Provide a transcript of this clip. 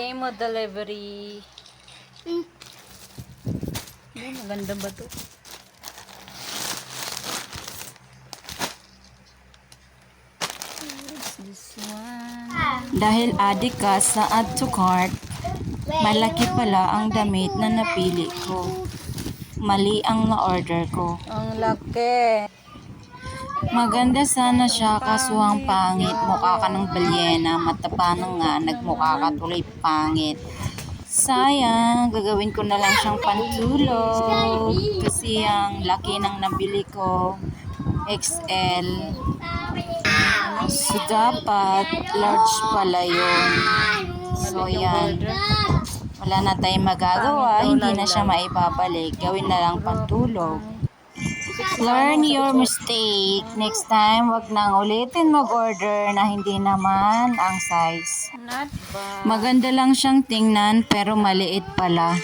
Temo delivery. Maganda ba to? What's this one? Dahil adik ka sa add to cart, malaki pala ang damit na napili ko. Mali ang na-order ko. Ang laki. Maganda sana siya kaso ang pangit. Mukha ka ng balyena, mata pa na nga, nagmukha ka tuloy pangit. Sayang, gagawin ko na lang siyang pantulog kasi ang laki ng nabili ko, XL. So dapat large pala yun. So yan, wala na tayong magagawa, hindi na siya maibabalik. Gawin na lang pantulog. Learn your mistake. Next time, wag nang ulitin mag-order na hindi naman ang size. Not bad. Maganda lang siyang tingnan pero maliit pala.